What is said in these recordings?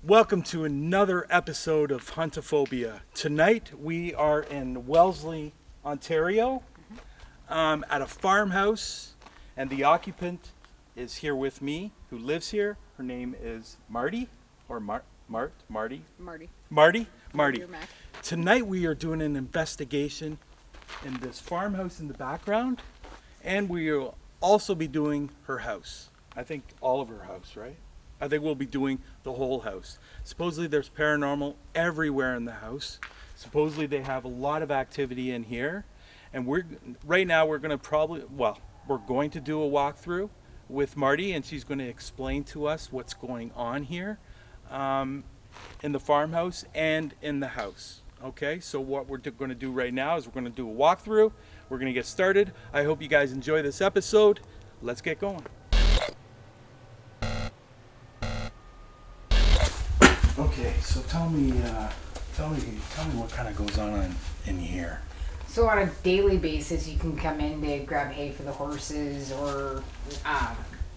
Welcome to another episode of Huntophobia. Tonight we are in Wellesley, Ontario, at a farmhouse, and the occupant is here with me, who lives here. Her name is Marty, or Marty? Marty. Tonight we are doing an investigation in this farmhouse in the background, and we will also be doing her house. I think all of her house, right? I think we'll be doing the whole house. Supposedly there's paranormal everywhere in the house. Supposedly they have a lot of activity in here. And right now we're going to do a walkthrough with Marty, and she's going to explain to us what's going on here in the farmhouse and in the house. Okay, so what we're going to do right now is we're going to do a walkthrough. We're going to get started. I hope you guys enjoy this episode. Let's get going. Okay, so tell me what kind of goes on in here. So on a daily basis, you can come in to grab hay for the horses or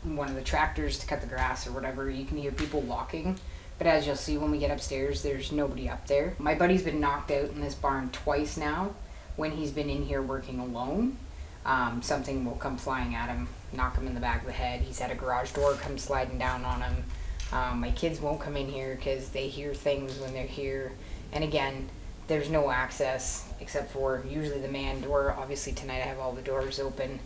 one of the tractors to cut the grass or whatever. You can hear people walking, but as you'll see when we get upstairs, there's nobody up there. My buddy's been knocked out in this barn twice now when he's been in here working alone. Something will come flying at him, knock him in the back of the head. He's had a garage door come sliding down on him. My kids won't come in here because they hear things when they're here. And again, there's no access except for usually the man door. Obviously tonight I have all the doors open.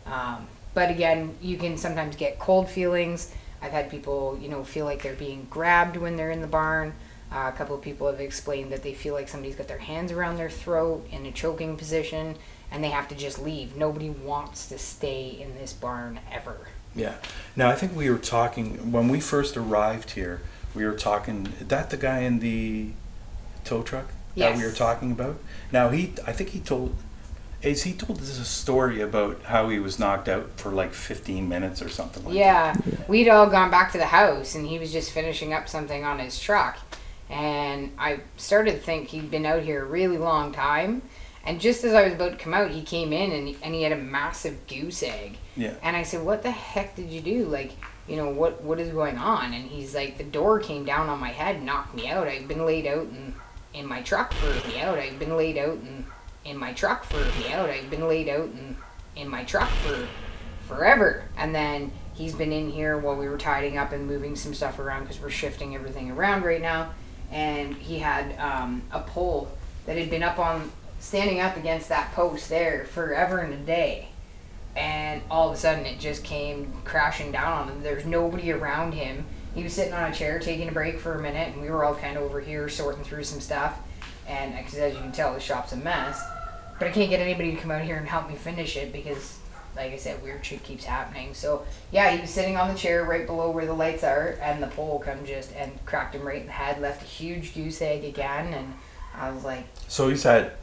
But again, you can sometimes get cold feelings. I've had people, feel like they're being grabbed when they're in the barn. A couple of people have explained that they feel like somebody's got their hands around their throat in a choking position and they have to just leave. Nobody wants to stay in this barn ever. Yeah. Now, I think we were talking, when we first arrived here, is that the guy in the tow truck that we were talking about? Now, he told us a story about how he was knocked out for like 15 minutes or something like that. Yeah. We'd all gone back to the house and he was just finishing up something on his truck. And I started to think he'd been out here a really long time. And just as I was about to come out, he came in and he had a massive goose egg. Yeah. And I said, what the heck did you do? Like, what is going on? And he's like, the door came down on my head, knocked me out. I've been laid out in my truck for I've been laid out in my truck for I've been laid out in my truck for forever. And then he's been in here while we were tidying up and moving some stuff around because we're shifting everything around right now. And he had a pole that had been standing up against that post there forever and a day, and all of a sudden it just came crashing down on him. There's nobody around him. He was sitting on a chair taking a break for a minute, and we were all kind of over here sorting through some stuff, and as you can tell, the shop's a mess, but I can't get anybody to come out here and help me finish it because, like I said, weird shit keeps happening. So yeah, he was sitting on the chair right below where the lights are, and the pole come and cracked him right in the head, left a huge goose egg again, and I was like... So he's had...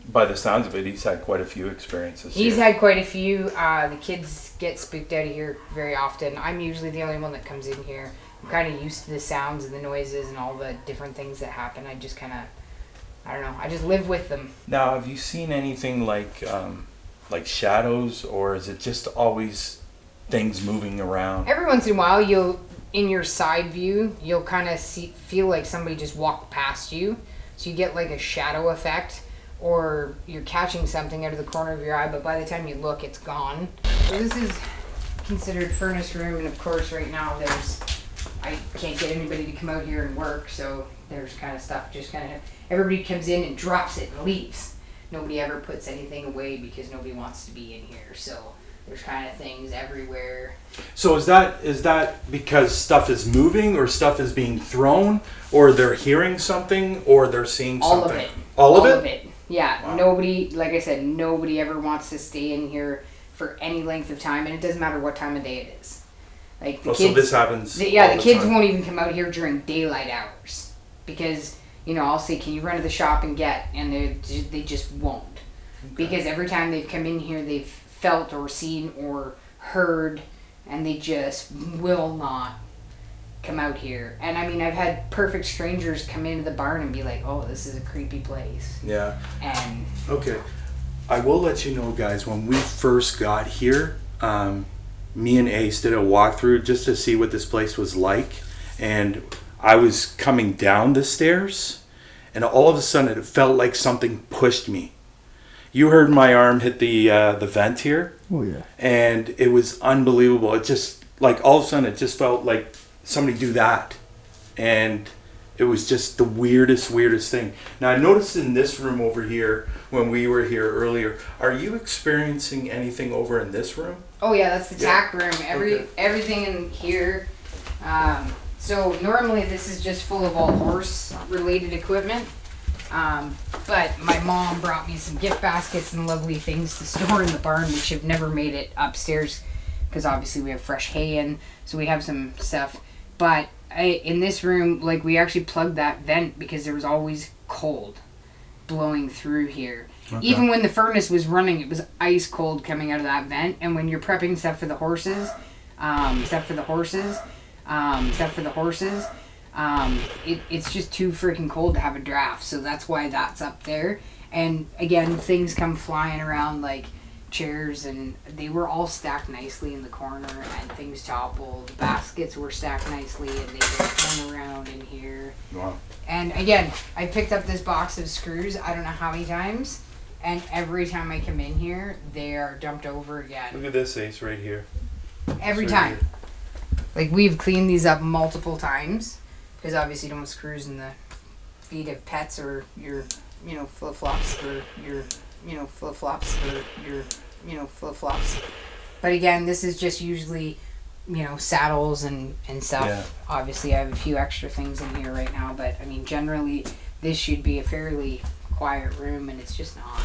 By the sounds of it, he's had quite a few experiences. He's had quite a few. The kids get spooked out of here very often. I'm usually the only one that comes in here. I'm kind of used to the sounds and the noises and all the different things that happen. I just kind of, I don't know, I just live with them. Now, have you seen anything like shadows, or is it just always things moving around? Every once in a while, in your side view, you'll kind of feel like somebody just walked past you. So you get like a shadow effect. Or you're catching something out of the corner of your eye, but by the time you look, it's gone. So this is considered furnace room, and of course right now I can't get anybody to come out here and work, so there's kind of stuff everybody comes in and drops it and leaves. Nobody ever puts anything away because nobody wants to be in here, so there's kind of things everywhere. So is that because stuff is moving, or stuff is being thrown, or they're hearing something, or they're seeing something? All of it. Yeah, wow. Nobody, like I said, nobody ever wants to stay in here for any length of time, and it doesn't matter what time of day it is. Like the kids, so this happens. The kids won't even come out here during daylight hours because I'll say, "Can you run to the shop and get?" And they just won't, because every time they've come in here, they've felt or seen or heard, and they just will not come out here. And I mean, I've had perfect strangers come into the barn and be like, "Oh, this is a creepy place." Yeah. And okay, I will let you know, guys, when we first got here, me and Ace did a walkthrough just to see what this place was like, and I was coming down the stairs, and all of a sudden it felt like something pushed me. You heard my arm hit the vent here. Oh yeah. And it was unbelievable. It just, like, all of a sudden it just felt like somebody do that. And it was just the weirdest thing. Now, I noticed in this room over here, when we were here earlier, are you experiencing anything over in this room? Oh yeah, that's the tack room. Okay. Everything in here. So normally this is just full of all horse related equipment. But my mom brought me some gift baskets and lovely things to store in the barn, which have never made it upstairs because obviously we have fresh hay in, so we have some stuff. But in this room, like, we actually plugged that vent because there was always cold blowing through here. Okay. Even when the furnace was running, it was ice cold coming out of that vent. And when you're prepping stuff for the horses, it's just too freaking cold to have a draft. So that's why that's up there. And again, things come flying around, like chairs, and they were all stacked nicely in the corner, and things toppled. Baskets were stacked nicely, and they were thrown around in here. Wow. And again, I picked up this box of screws I don't know how many times, and every time I come in here, they are dumped over again. Look at this, Ace, right here. Every Right time. here. Like, we've cleaned these up multiple times, because obviously you don't want screws in the feet of pets or your, flip-flops for your, flip-flops. But again, this is just usually, saddles and stuff. Yeah. Obviously, I have a few extra things in here right now, but I mean, generally, this should be a fairly quiet room, and it's just not.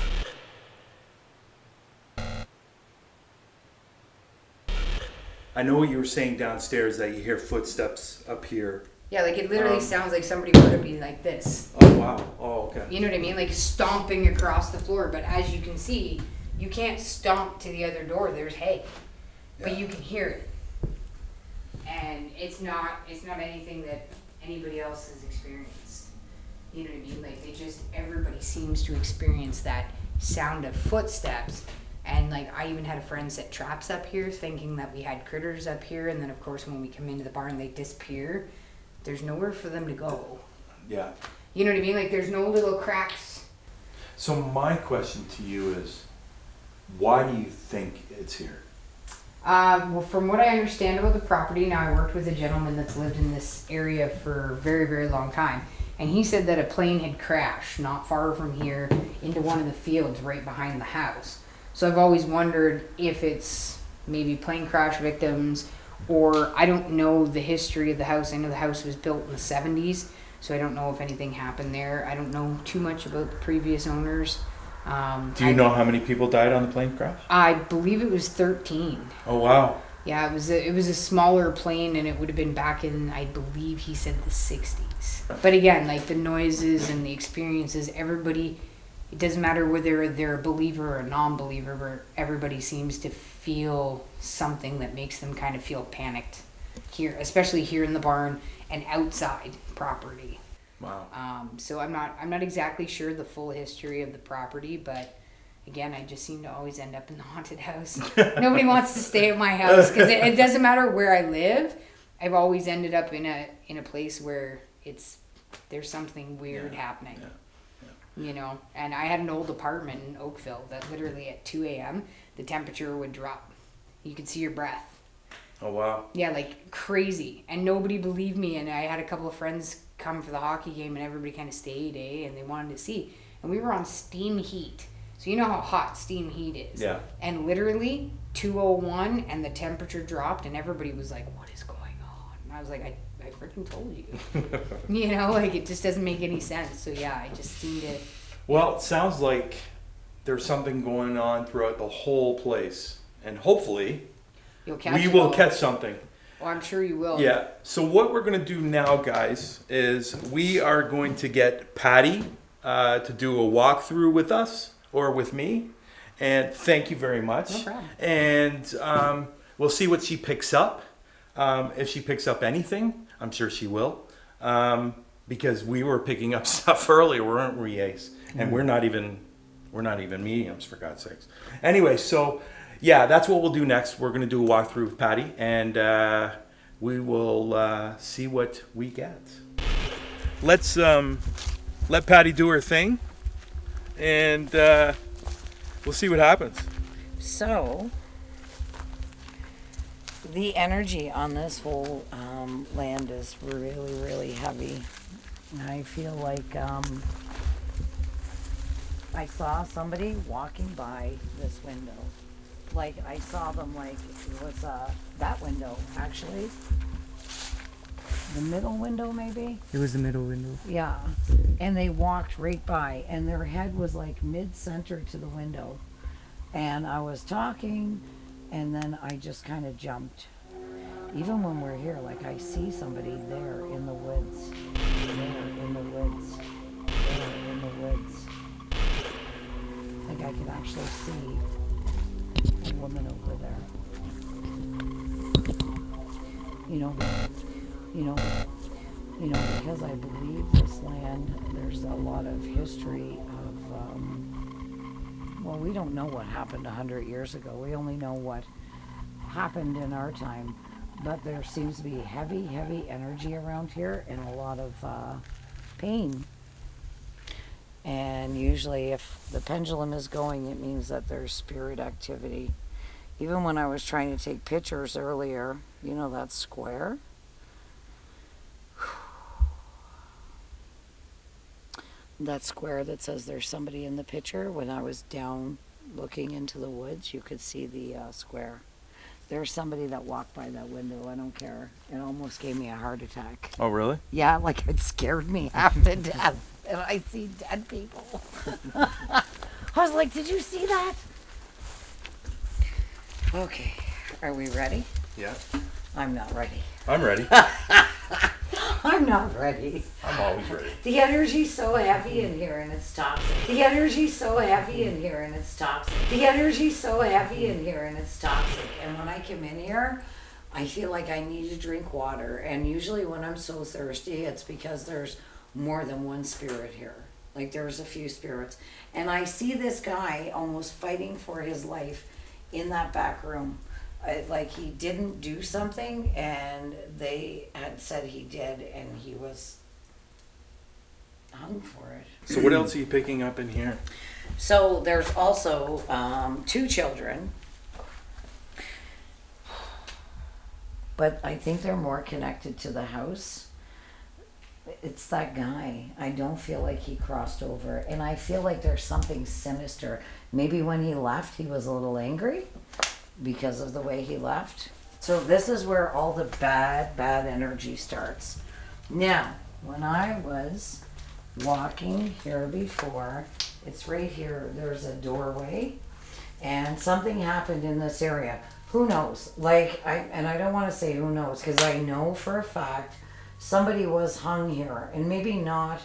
I know what you were saying downstairs, that you hear footsteps up here. Yeah, like, it literally sounds like somebody were to be like this. Oh, wow. Oh, okay. You know what I mean? Like, stomping across the floor. But as you can see, you can't stomp to the other door. There's hay. Yeah. But you can hear it. And it's not anything that anybody else has experienced. You know what I mean? Like, everybody seems to experience that sound of footsteps. And, like, I even had a friend set traps up here thinking that we had critters up here. And then, of course, when we come into the barn, they disappear. There's nowhere for them to go. Yeah. You know what I mean? Like, there's no little cracks. So my question to you is, why do you think it's here? Well, from what I understand about the property, now I worked with a gentleman that's lived in this area for a very, very long time. And he said that a plane had crashed not far from here into one of the fields right behind the house. So I've always wondered if it's maybe plane crash victims, or I don't know the history of the house. I know the house was built in the 70s, so I don't know if anything happened there. I don't know too much about the previous owners. Do you know how many people died on the plane crash? I believe it was 13. Oh, wow. Yeah, it was a smaller plane, and it would have been back in, I believe he said, the 60s. But again, like, the noises and the experiences, everybody, it doesn't matter whether they're a believer or a non-believer, but everybody seems to feel something that makes them kind of feel panicked here, especially here in the barn and outside property. Wow. So I'm not exactly sure the full history of the property, but again, I just seem to always end up in the haunted house. Nobody wants to stay at my house because it doesn't matter where I live. I've always ended up in a place where there's something weird happening. Yeah. And I had an old apartment in Oakville that literally at 2 a.m. the temperature would drop. You could see your breath. Oh, wow. Yeah, like crazy. And nobody believed me. And I had a couple of friends come for the hockey game, and everybody kind of stayed, and they wanted to see. And we were on steam heat. So you know how hot steam heat is. Yeah. And literally 201, and the temperature dropped, and everybody was like, what is going on? And I was like, I freaking told you. Like, it just doesn't make any sense. So yeah, I just seem to... Well, it sounds like there's something going on throughout the whole place. And hopefully, we will catch something. Well, I'm sure you will. Yeah. So what we're going to do now, guys, is we are going to get Patty to do a walkthrough with us, or with me. And thank you very much. No problem. And we'll see what she picks up. If she picks up anything, I'm sure she will. Because we were picking up stuff earlier, weren't we, Ace? And we're not even mediums, for God's sakes. Anyway, so yeah, that's what we'll do next. We're going to do a walkthrough with Patty, and we will see what we get. Let's let Patty do her thing, and we'll see what happens. So, the energy on this whole land is really, really heavy. I feel like I saw somebody walking by this window. Like, I saw them, like, it was that window, actually. The middle window, maybe? It was the middle window. Yeah. And they walked right by, and their head was, like, mid-center to the window. And I was talking, and then I just kind of jumped. Even when we're here, like, I see somebody there in the woods. There in the woods. There in the woods. Like, I can actually see a woman over there. Because I believe this land, there's a lot of history of, well, we don't know what happened 100 years ago. We only know what happened in our time. But there seems to be heavy, heavy energy around here and a lot of pain. And usually if the pendulum is going, it means that there's spirit activity. Even when I was trying to take pictures earlier, you know that square? That square that says there's somebody in the picture, when I was down looking into the woods, you could see the square. There's somebody that walked by that window. I don't care. It almost gave me a heart attack. Oh, really? Yeah, like it scared me half to death. And I see dead people. I was like, did you see that? Okay, are we ready? Yeah. I'm not ready. I'm ready. I'm not ready. I'm always ready. The energy's so heavy in here and it's toxic. The energy's so heavy in here and it's toxic. The energy's so heavy in here and it's toxic. And when I come in here, I feel like I need to drink water. And usually when I'm so thirsty, it's because there's more than one spirit here. Like there's a few spirits. And I see this guy almost fighting for his life in that back room. Like he didn't do something and they had said he did and he was hung for it. So what else are you picking up in here? So there's also 2 children, but I think they're more connected to the house. It's that guy. I don't feel like he crossed over, and I feel like there's something sinister. Maybe when he left he was a little angry because of the way he left. So this is where all the bad energy starts. Now, when I was walking here before, it's right here, there's a doorway, and something happened in this area. Who knows? Like, I don't want to say who knows, because I know for a fact somebody was hung here, and maybe not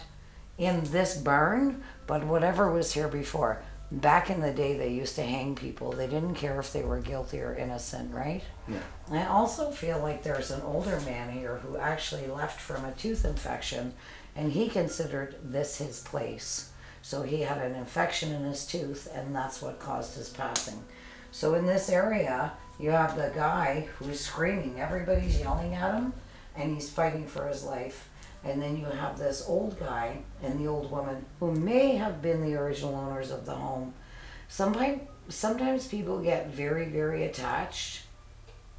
in this barn, but whatever was here before. Back in the day, they used to hang people. They didn't care if they were guilty or innocent, right? Yeah. I also feel like there's an older man here who actually left from a tooth infection, and he considered this his place. So he had an infection in his tooth, and that's what caused his passing. So in this area, you have the guy who's screaming. Everybody's yelling at him, and he's fighting for his life. And then you have this old guy and the old woman who may have been the original owners of the home. Sometimes people get very, very attached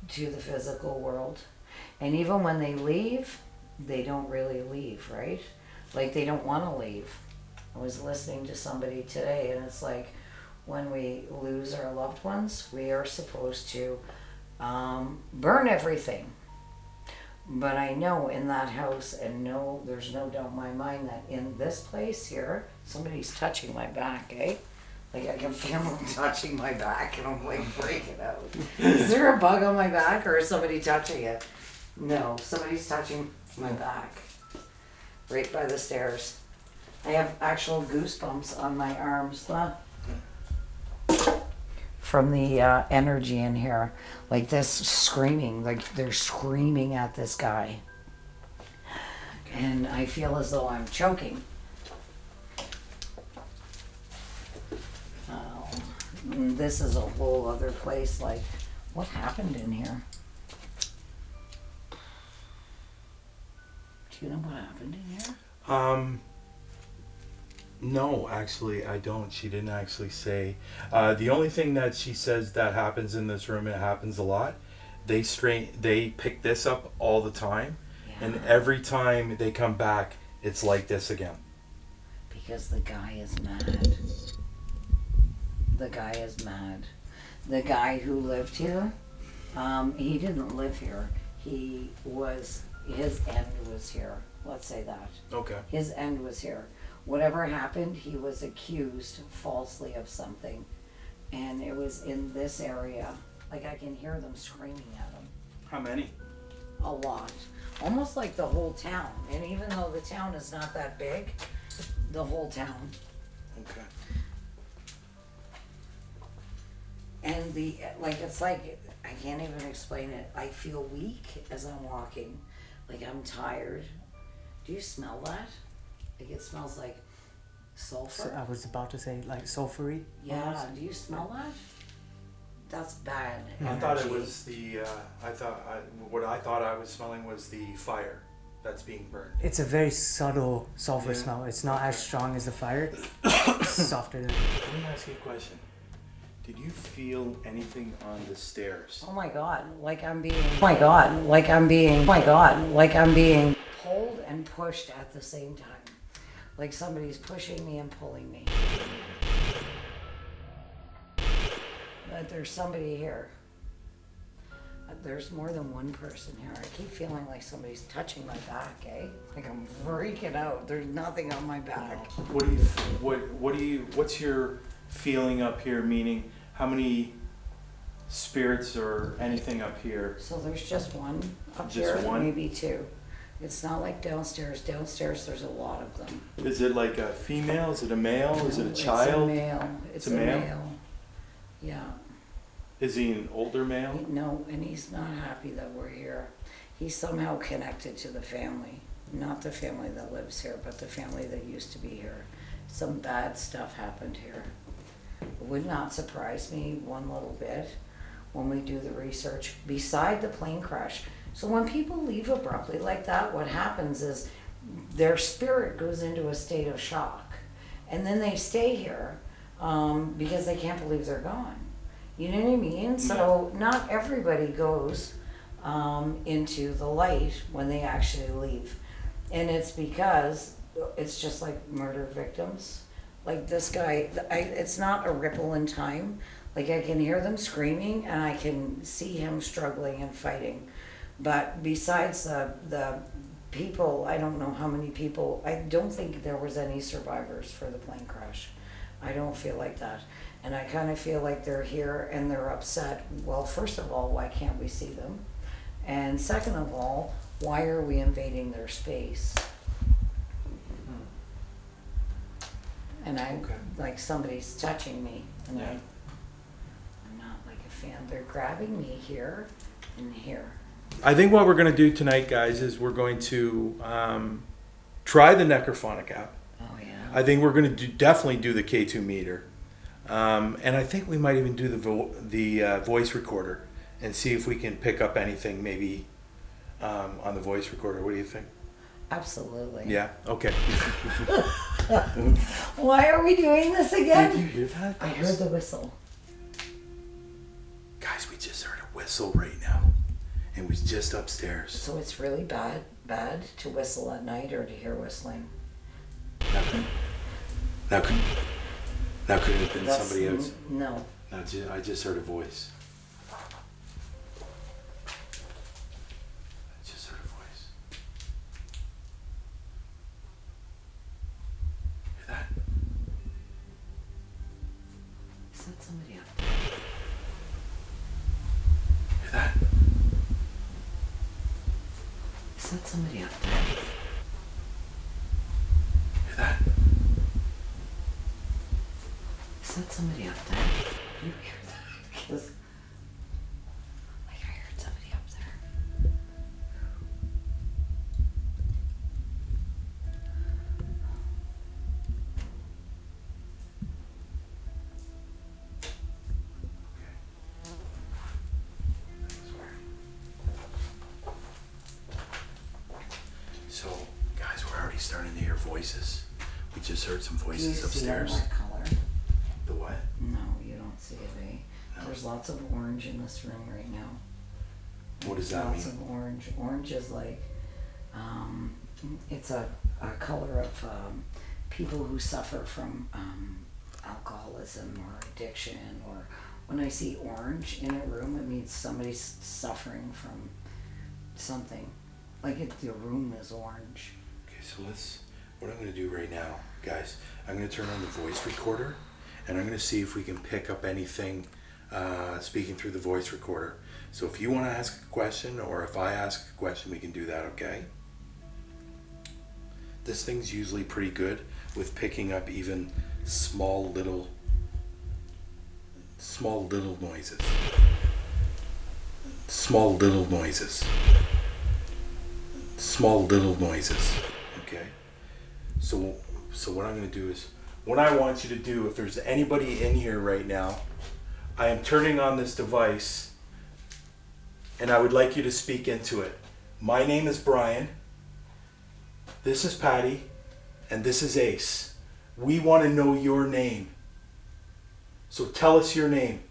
to the physical world. And even when they leave, they don't really leave, right? Like they don't want to leave. I was listening to somebody today, and it's like when we lose our loved ones, we are supposed to burn everything. But I know in that house, and no, there's no doubt in my mind that in this place here, somebody's touching my back, eh? Like I can feel them touching my back, and I'm like freaking out. Is there a bug on my back, or is somebody touching it? No, somebody's touching my back. Right by the stairs. I have actual goosebumps on my arms. From the energy in here, like this screaming, like they're screaming at this guy, and I feel as though I'm choking. This is a whole other place. Like, what happened in here? Do you know what happened in here? No, actually, I don't. She didn't actually say. The only thing that she says that happens in this room, and it happens a lot, they pick this up all the time, and every time they come back, it's like this again. Because the guy is mad. The guy is mad. The guy who lived here, he didn't live here. His end was here. Let's say that. Okay. His end was here. Whatever happened, he was accused falsely of something. And it was in this area. Like, I can hear them screaming at him. How many? A lot. Almost like the whole town. And even though the town is not that big, the whole town. Okay. And it's like, I can't even explain it. I feel weak as I'm walking. Like, I'm tired. Do you smell that? Like, it smells like sulfur. So I was about to say like sulfury. Yeah, almost. do you smell that? That's bad. I thought it energy. was what I thought I was smelling was the fire that's being burned. It's a very subtle sulfur Yeah. smell. It's not as strong as the fire. It's softer than. Let me ask you a question. Did you feel anything on the stairs? Oh my god, like I'm being. Oh my god, like I'm being. Oh my god, like I'm being pulled and pushed at the same time. Like somebody's pushing me and pulling me. But there's somebody here. There's more than one person here. I keep feeling like somebody's touching my back, eh? Like I'm freaking out. There's nothing on my back. What's your feeling up here? Meaning, how many spirits or anything up here? So there's just one up Just here, one? maybe two. It's not like downstairs. Downstairs there's a lot of them. Is it like a female? Is it a male? Is it a It's child? a male. It's a male. Yeah. Is he an older male? No, and he's not happy that we're here. He's somehow connected to the family. Not the family that lives here, but the family that used to be here. Some bad stuff happened here. It would not surprise me one little bit when we do the research beside the plane crash. So when people leave abruptly like that, what happens is their spirit goes into a state of shock. And then they stay here because they can't believe they're gone. You know what I mean? So not everybody goes into the light when they actually leave. And it's because it's just like murder victims. Like this guy, it's not a ripple in time. Like I can hear them screaming and I can see him struggling and fighting. But besides the people, I don't know how many people, I don't think there was any survivors for the plane crash. I don't feel like that. And I kind of feel like they're here and they're upset. Well, first of all, why can't we see them? And second of all, why are we invading their space? And I'm like somebody's touching me, and I'm not like a fan. They're grabbing me here and here. I think what we're going to do tonight, guys, is we're going to try the necrophonic app. Oh yeah. I think we're going to definitely do the K2 meter. And I think we might even do the voice recorder and see if we can pick up anything maybe on the voice recorder. What do you think? Absolutely. Yeah? Okay. Why are we doing this again? Did you hear that? I heard the whistle. Guys, we just heard a whistle right now. And it was just upstairs. So it's really bad to whistle at night or to hear whistling. Now could it have been That's- somebody else? No. No, I just heard a voice. I just heard a voice. Hear that? Is that somebody up there? Hear that? Is that somebody up there? Hear that? Is that somebody up there? You hear that? 'Cause, like I heard somebody up there. So voices? We just heard some Do you voices see it upstairs. what color? The what? No, you don't see it, eh? No. There's lots of orange in this room right now. What does that Lots mean? of orange. Orange is like, it's a color of people who suffer from alcoholism or addiction. Or when I see orange in a room, it means somebody's suffering from something. Like the room is orange. Okay, so what I'm going to do right now, guys, I'm going to turn on the voice recorder, and I'm going to see if we can pick up anything speaking through the voice recorder. So if you want to ask a question, or if I ask a question, we can do that, okay? This thing's usually pretty good with picking up even small little noises. Small little noises. Small little noises. Okay? So what I'm going to do is, what I want you to do, if there's anybody in here right now, I am turning on this device, and I would like you to speak into it. My name is Brian. This is Patty. And this is Ace. We want to know your name. So tell us your name.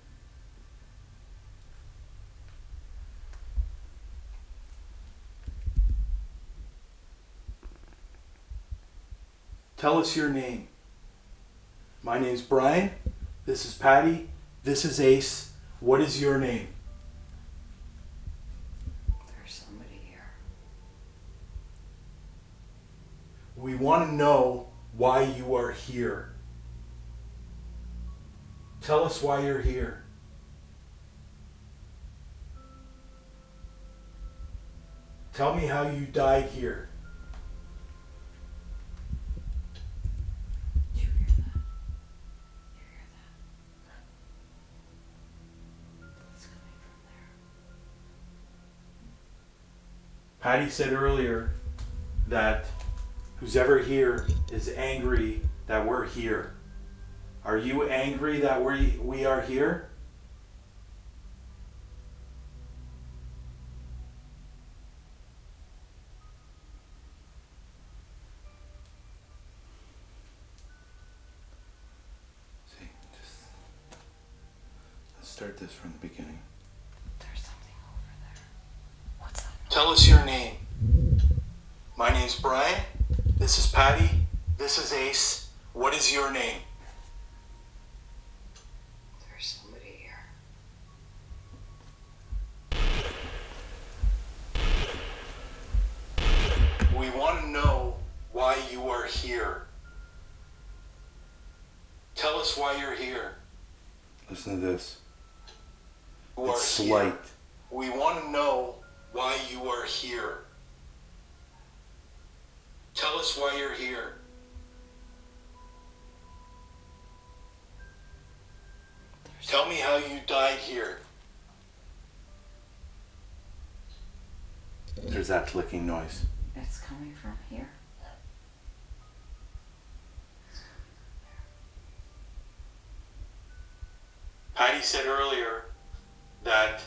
Tell us your name. My name's Brian. This is Patty. This is Ace. What is your name? There's somebody here. We want to know why you are here. Tell us why you're here. Tell me how you died here. Did you hear that? You hear that? It's coming from there. Patty said earlier that who's ever here is angry that we're here. Are you angry that we are here? Let's start this from the beginning. There's something over there. What's that? Tell us your name. My name's Brian. This is Patty. This is Ace. What is your name? There's somebody here. We want to know why you are here. Tell us why you're here. Listen to this. It's slight. We want to know why you are here. Tell us why you're here. Tell me how you died here. There's that clicking noise. It's coming from here. Patty said earlier that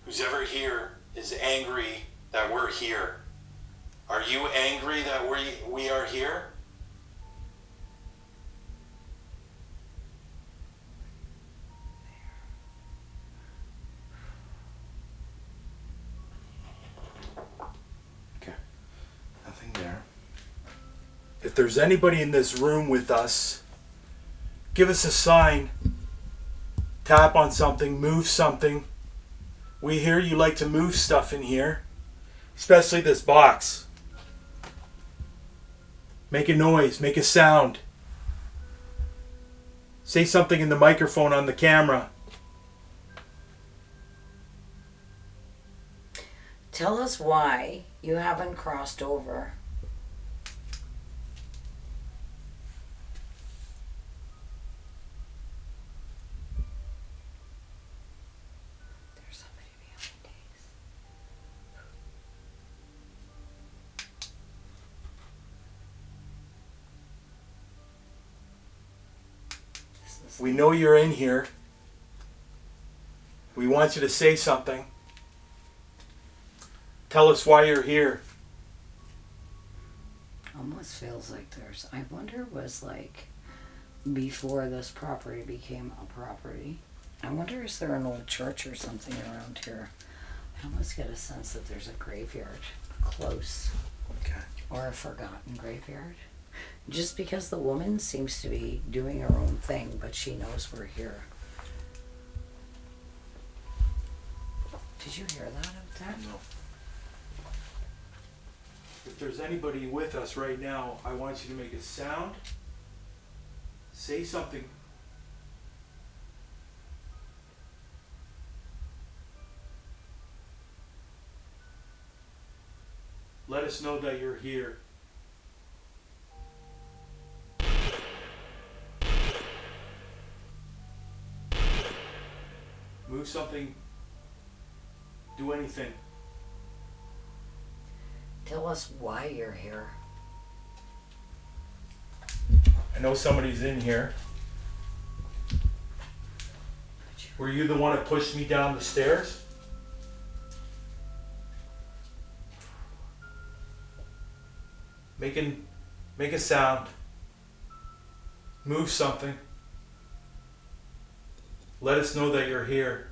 who's ever here is angry that we're here. Are you angry that we are here? Okay. Nothing there. If there's anybody in this room with us, give us a sign. Tap on something, move something. We hear you like to move stuff in here, especially this box. Make a noise, make a sound. Say something in the microphone on the camera. Tell us why you haven't crossed over. There's somebody behind Days. We know you're in here. We want you to say something. Tell us why you're here. I'm almost feels like I wonder, was like, before this property became a property, I wonder, is there an old church or something around here? I almost get a sense that there's a graveyard close. Okay. Or a forgotten graveyard. Just because the woman seems to be doing her own thing, but she knows we're here. Did you hear that out there? No. If there's anybody with us right now, I want you to make a sound. Say something. Let us know that you're here. Move something. Do anything. Tell us why you're here. I know somebody's in here. Were you the one that pushed me down the stairs? Make a sound. Move something. Let us know that you're here.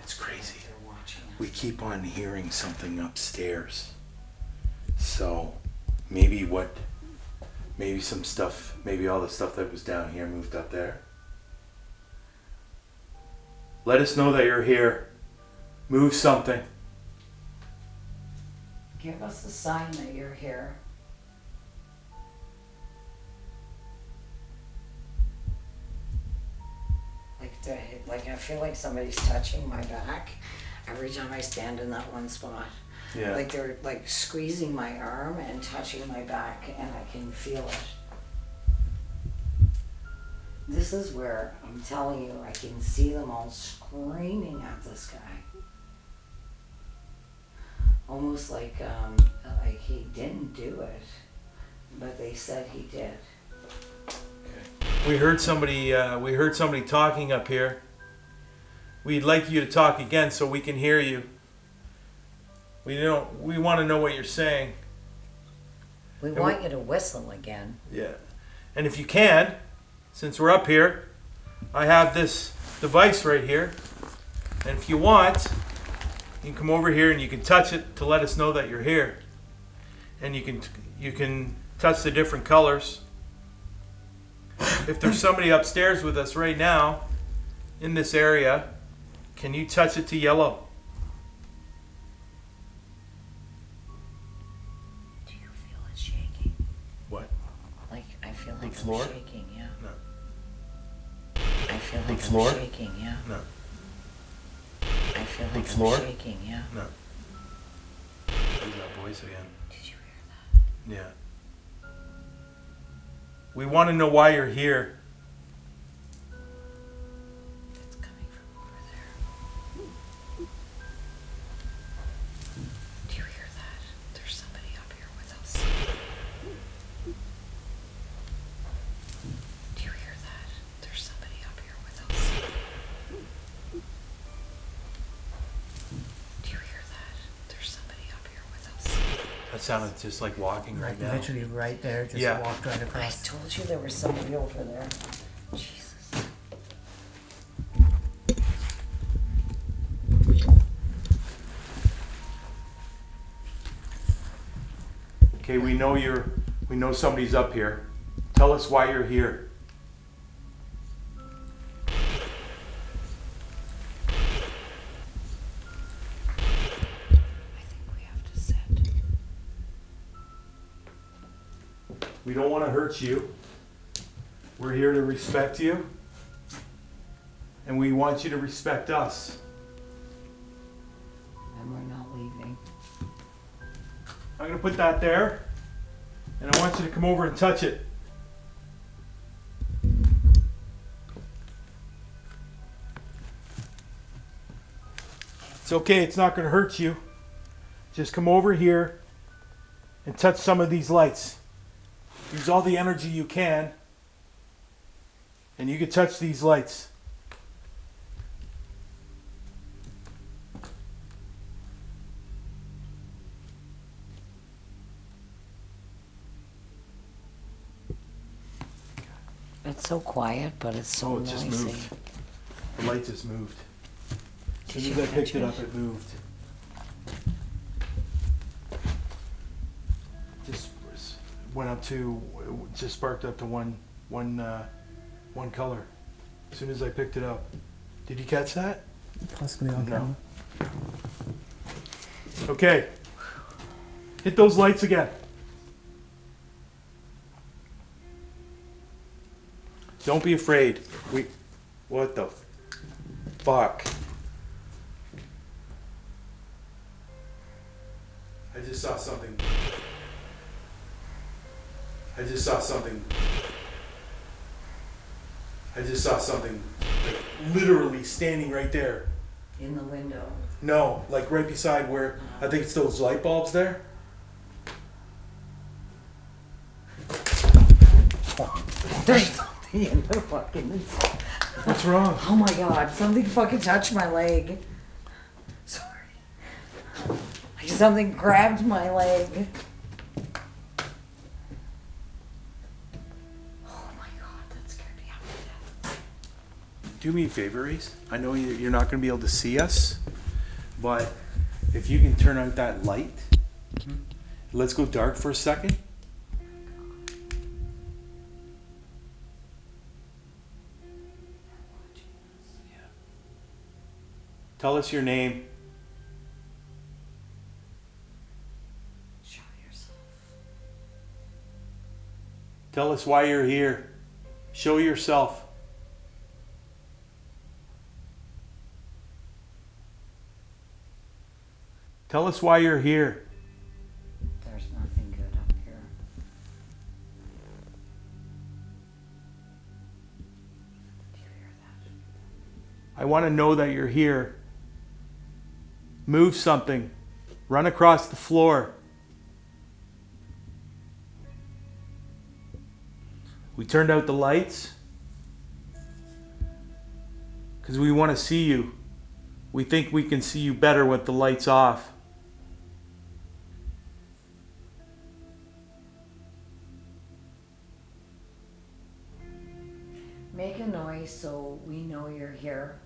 It's crazy. We keep on hearing something upstairs. So maybe some stuff, maybe all the stuff that was down here moved up there. Let us know that you're here. Move something. Give us a sign that you're here. Like I feel like somebody's touching my back every time I stand in that one spot. Yeah. Like they're like squeezing my arm and touching my back, and I can feel it. This is where I'm telling you, I can see them all screaming at this guy. Almost like he didn't do it, but they said he did. We heard somebody talking up here. We'd like you to talk again so we can hear you. We want to know what you're saying. We want you to whistle again. Yeah. And if you can, since we're up here, I have this device right here. And if you want, you can come over here and you can touch it to let us know that you're here. And you can touch the different colors. If there's somebody upstairs with us right now in this area, can you touch it to yellow? Do you feel it shaking? What? Like I feel like floor? I'm shaking, yeah. No. I feel like floor? I'm shaking, yeah. No. I feel like floor? I'm shaking, yeah. No. There's that voice again. Did you hear that? Yeah. We want to know why you're here. It's coming from over there. Do you hear that? There's somebody up here with us. Do you hear that? There's somebody up here with us. Do you hear that? There's somebody up here with us. That sounded just like walking right now. Literally right there, just Yeah. walked right I across. told you there was somebody over there. Jesus. Okay, we know somebody's up here. Tell us why you're here. I think we have to sit. We don't want to hurt you. We're here to respect you. And we want you to respect us. And we're not leaving. I'm going to put that there. And I want you to come over and touch it. It's okay, it's not going to hurt you. Just come over here and touch some of these lights. Use all the energy you can And you can touch these lights. It's so quiet, but it's so Oh, it just noisy. moved. The light just moved. As Did soon you as I picked catch it it? up, it moved. Just went up to, just sparked up to one color. As soon as I picked it up. Did you catch that? Possibly on No. camera. Okay. Hit those lights again. Don't be afraid. What the fuck? I just saw something. I just saw something like literally standing right there. In the window. No, like right beside where I think it's those light bulbs there. There's something in the fucking... What's wrong? Oh my god, something fucking touched my leg. Sorry. Like something grabbed my leg. Oh my god, that scared me half to death. Do me a favor, Reese. I know you're not going to be able to see us, but if you can turn out that light, let's go dark for a second. Tell us your name. Show yourself. Tell us why you're here. Show yourself. Tell us why you're here. There's nothing good up here. Do you hear that? I want to know that you're here. Move something. Run across the floor. We turned out the lights because we want to see you. We think we can see you better with the lights off. Make a noise so we know you're here.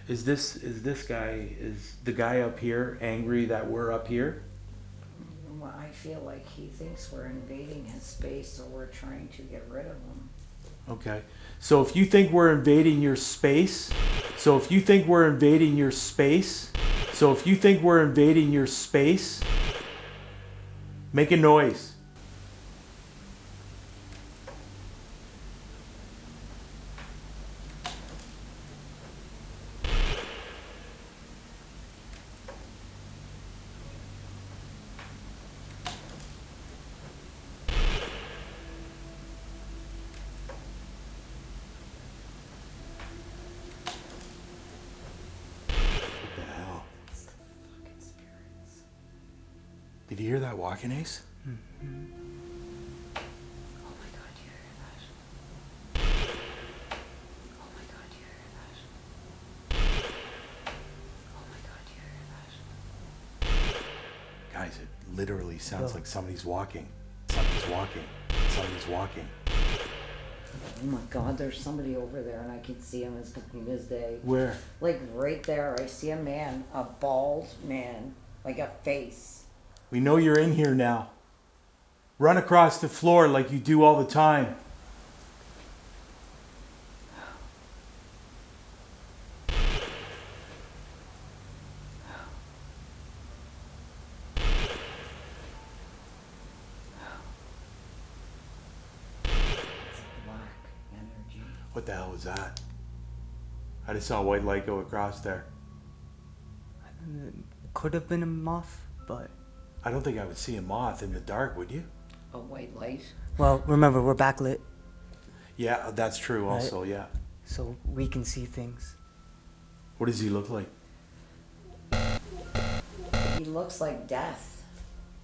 Is the guy up here angry that we're up here? Well, I feel like he thinks we're invading his space, so we're trying to get rid of him. Okay. So if you think we're invading your space, make a noise. What the hell? It's the fucking spirits. Did you hear that walking, Ace? Oh my god, you hear that? Oh my god, you hear that? Oh my god, you hear that? Guys, it literally sounds Go. like somebody's walking. Somebody's walking. Oh my god, there's somebody over there and I can see him as fucking his day. Where? Like right there, I see a man, a bald man, like a face. We know you're in here now. Run across the floor like you do all the time. It's black energy. What the hell was that? I just saw a white light go across there. Could have been a moth, but I don't think I would see a moth in the dark, would you? A white light. well, remember we're backlit, Yeah, that's true Right. also, yeah. so we can see things. What does he look like? He looks like death.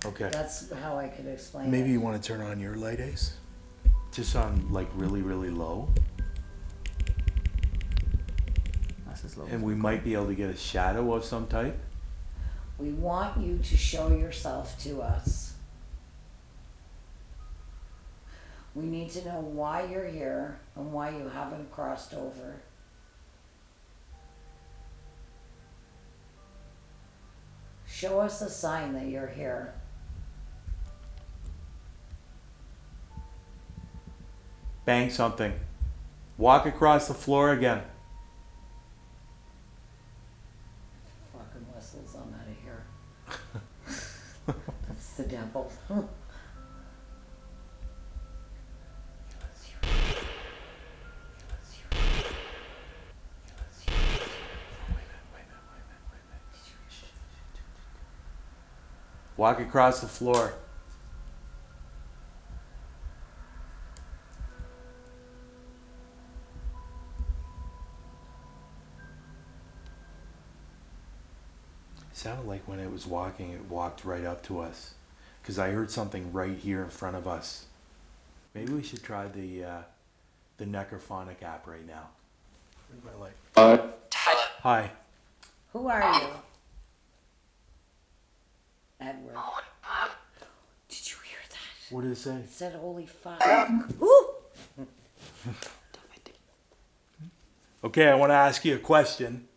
Okay. That's how I could explain Maybe it. you want to turn on your light, Ace? Just on like really, really low. That's as low. And we might be able to get a shadow of some type. We want you to show yourself to us. We need to know why you're here and why you haven't crossed over. Show us a sign that you're here. Bang something. Walk across the floor again. Fucking whistles, I'm out of here. That's the devil. Walk across the floor. Sounded like when it was walking, it walked right up to us. Because I heard something right here in front of us. Maybe we should try the Necrophonic app right now. Where's my light? Hi. Who are you? Edward. Did you hear that? What did it say? It said, holy fuck. Ooh! Okay, I want to ask you a question.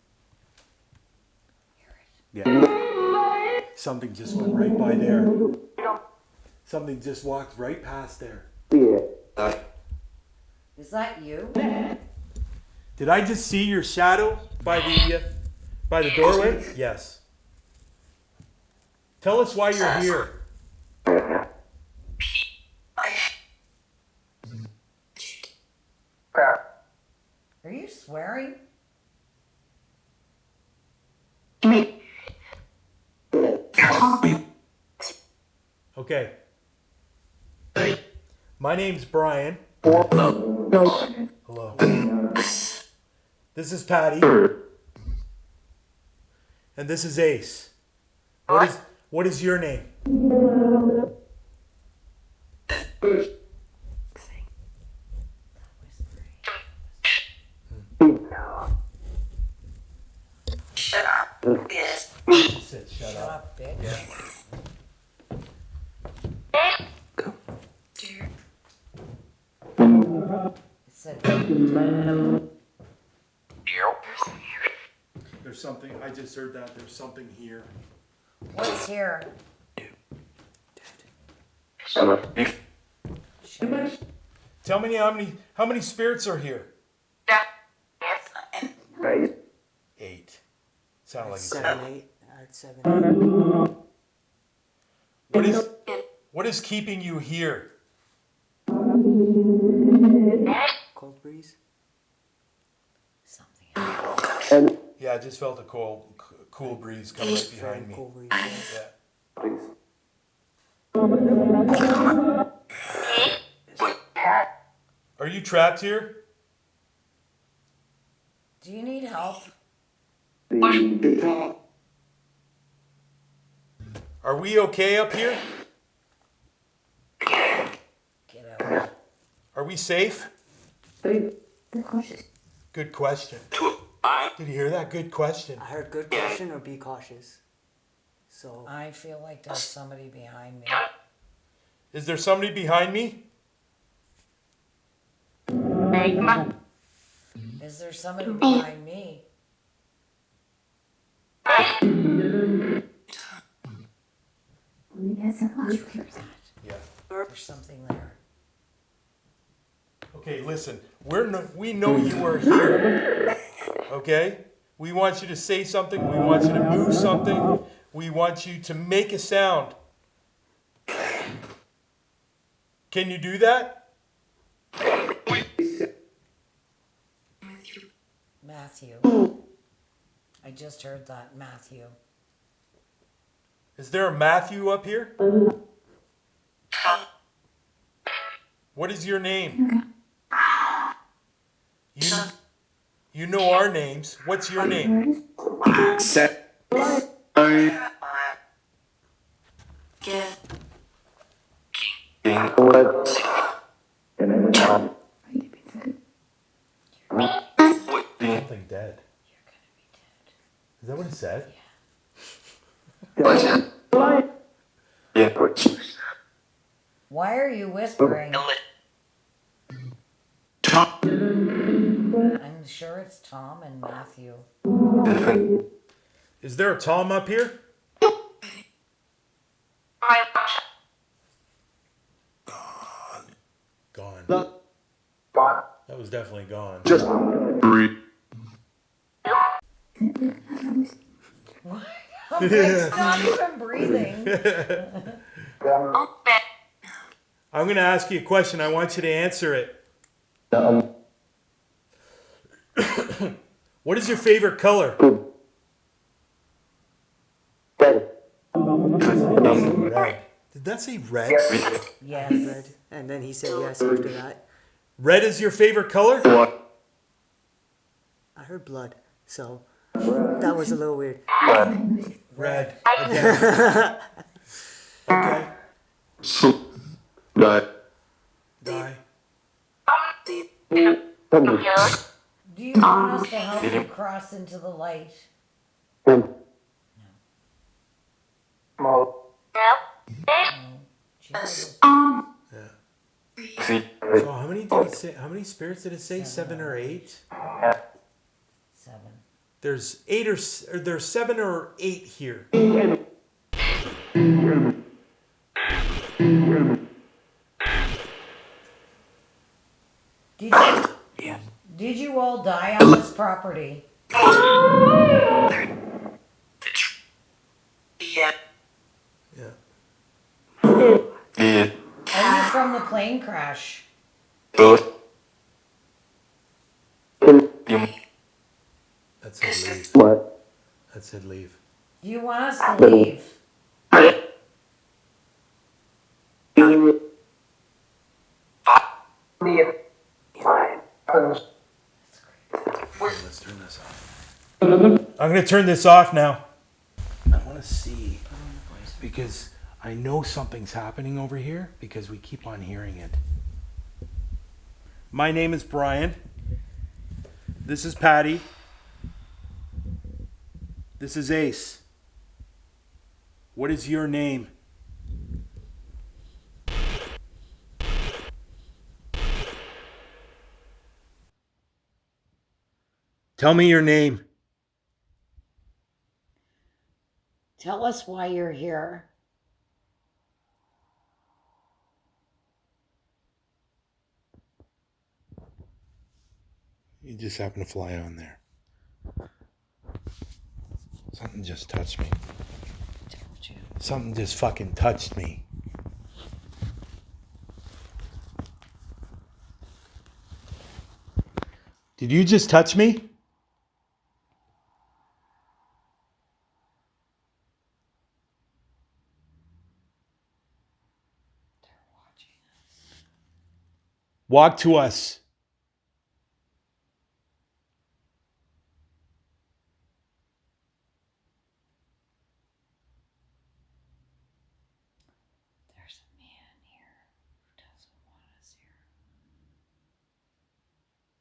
Hear it. Yeah. Something just went right by there. Something just walked right past there. Is that you? Did I just see your shadow by the doorway? Yes. Tell us why you're here. Are you swearing? Okay. My name's Brian. Hello. This is Patty. And this is Ace. What is your name? Shut Shut up. up, bitch. It said, There's something, I just heard that. There's something here. what's here? Show me. Tell me how many spirits are here? 8. Sounded like a 7. 7, 8. I'd 7. What is keeping you here? Cold breeze. Something. Yeah, I just felt a cool breeze come right behind me. Cold breeze. Yeah. Are you trapped here? Do you need help? Are we okay up here? Get out. Are we safe? Good question. Did you hear that? Good question. I heard good question or be cautious. So I feel like there's somebody behind me. Is there somebody behind me? Is there somebody behind me? Did you hear that? Yeah. There's something there. Okay, listen. We know you are here. Okay? We want you to say something. We want you to move something. We want you to make a sound. Can you do that? Matthew. I just heard that. Matthew. Is there a Matthew up here? What is your name? You know our names. What's your name? Set. Is that what it said? Why are you whispering? I'm sure it's Tom and Matthew. Is there a Tom up here? Gone. That was definitely gone. I'm like, not even breathing. I'm going to ask you a question. I want you to answer it. What is your favorite color? Red. Did that say red? Yes. Red. And then he said yes after that. Red is your favorite color? I heard blood, so that was a little weird. Red. Okay. Okay. Die. Die. Do you want us to help you cross into the light? Jesus. So how many did it say? How many spirits did it say? 7 or 8? 7. There's 8 or there's 7 or 8 here. Did you all die on this property? Yeah. Are you from the plane crash? That said leave. What? That said leave. Do you want us to leave? Let's turn this off. I'm going to turn this off now. I want to see, because I know something's happening over here because we keep on hearing it. My name is Brian. This is Patty. This is Ace. What is your name? Tell me your name. Tell us why you're here. You just happen to fly on there. Something just touched me. Something just fucking touched me. Did you just touch me? Walk to us. There's a man here who doesn't want us here.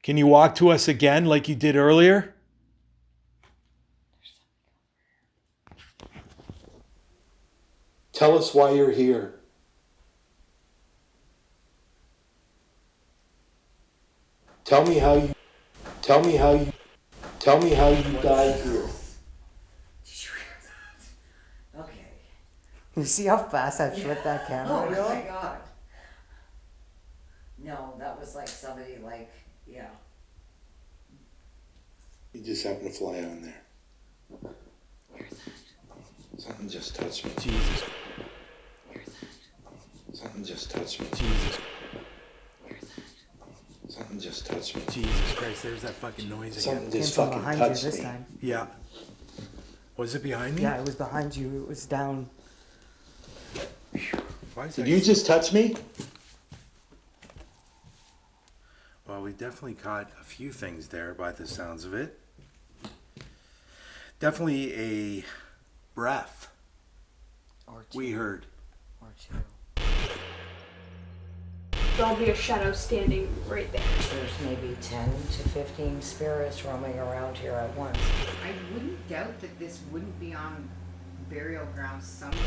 Can you walk to us again like you did earlier? Tell us why you're here. Tell me how you died here. Did you hear that? Okay. You see how fast I flipped that camera? Oh yo? my god. No, that was like somebody like, yeah. You just happen to fly on there. Something just touched me. Jesus. Something just touched me. Jesus. Something just touched me. Jesus Christ, there's that fucking noise again. Something Came just from fucking behind you touched this me. time. Yeah. Was it behind me? Yeah, it was behind you. It was down. Why is Did you just touch me? Well, we definitely caught a few things there by the sounds of it. Definitely a breath Or two. we heard. Or two. there'll be a shadow standing right there. There's maybe 10 to 15 spirits roaming around here at once. I wouldn't doubt that this wouldn't be on burial grounds somewhere.